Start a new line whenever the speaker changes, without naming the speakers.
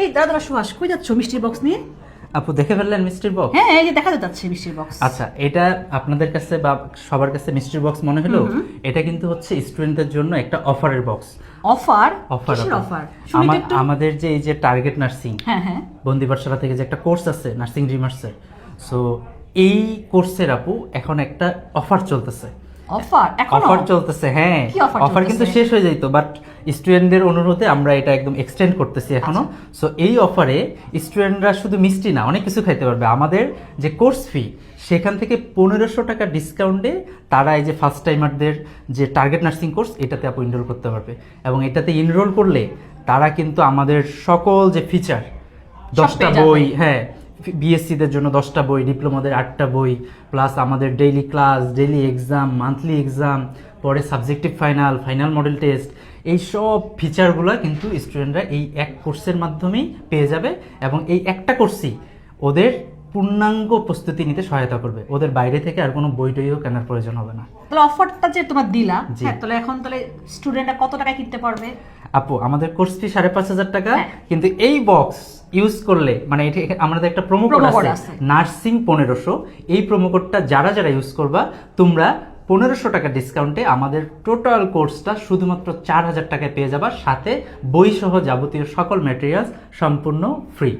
এই দাদা সুহাস, কই যাচ্ছ মিষ্টির বক্স নিয়ে?
আপু দেখে ফেললেন মিষ্টির বক্স?
হ্যাঁ, এই যে দেখা যাচ্ছে মিষ্টির বক্স।
আচ্ছা, এটা আপনাদের কাছে বা সবার কাছে মিষ্টির বক্স মনে হলো, এটা কিন্তু হচ্ছে স্টুডেন্টদের জন্য একটা অফারের বক্স।
অফার?
অফার
কিসের অফার? শুনি তো একটু।
আমাদের যে এই যে টার্গেট নার্সিং,
হ্যাঁ হ্যাঁ,
বন্দি পাঠশালা থেকে যে একটা কোর্স আছে নার্সিং রিমার্সের, সো এই কোর্সের আপু এখন একটা অফার চলতেছে।
অফার এখনো?
অফার চলতেছে, হ্যাঁ।
কি অফার
অফার কিন্তু
চলতেছে?
শেষ হয়ে যাইতো, বাট স্টুডেন্টদের অনুরোধে আমরা এটা একদম এক্সটেন্ড করতেছি এখনো। সো এই অফারে স্টুডেন্টরা শুধু মিষ্টি না, অনেক কিছু খাইতে পারবে। আমাদের যে কোর্স ফি, সেখান থেকে 1500 টাকা ডিসকাউন্টে তারা এই যে ফার্স্ট টাইমারদের যে টার্গেট নার্সিং কোর্স, এটাতে আপু এনরোল করতে পারবে। এবং এটাতে এনরোল করলে তারা কিন্তু আমাদের সকল যে ফিচার, 10টা
পেয়ে যাবে।
বই, হ্যাঁ, বিএসসিদের জন্য 10টা বই, ডিপ্লোমাদের 8টা বই, প্লাস আমাদের daily class, daily exam, monthly exam, পরে subjective final, final model test, এই সব ফিচারগুলো কিন্তু স্টুডেন্টরা এই এক কোর্সের মাধ্যমেই পেয়ে যাবে। এবং এই একটা কোর্সই ওদের পূর্ণাঙ্গ প্রস্তুতি নিতে সহায়তা করবে। ওদের বাইরে থেকে আর কোনো বই টইও কেনার প্রয়োজন হবে না।
তাহলে অফারটা যে তোমরা দিলা,
জি।
হ্যাঁ, তাহলে এখন তাহলে স্টুডেন্টরা কত টাকায় কিনতে পারবে?
আপু আমাদের কোর্স ফি 5,500 টাকা,
হ্যাঁ।
কিন্তু এই বক্স ইউজ করলে, মানে এটা আমাদের একটা প্রোমো কোড
Promo code
আছে,
আছে।
নার্সিং 1500। এই প্রোমো কোডটা যারা যারা ইউজ করবা, তোমরা 1500 টাকা ডিসকাউন্টে আমাদের টোটাল কোর্সটা শুধুমাত্র 4000 টাকায় পেয়ে যাবা, সাথে বই সহ যাবতীয় সকল ম্যাটেরিয়ালস সম্পূর্ণ ফ্রি।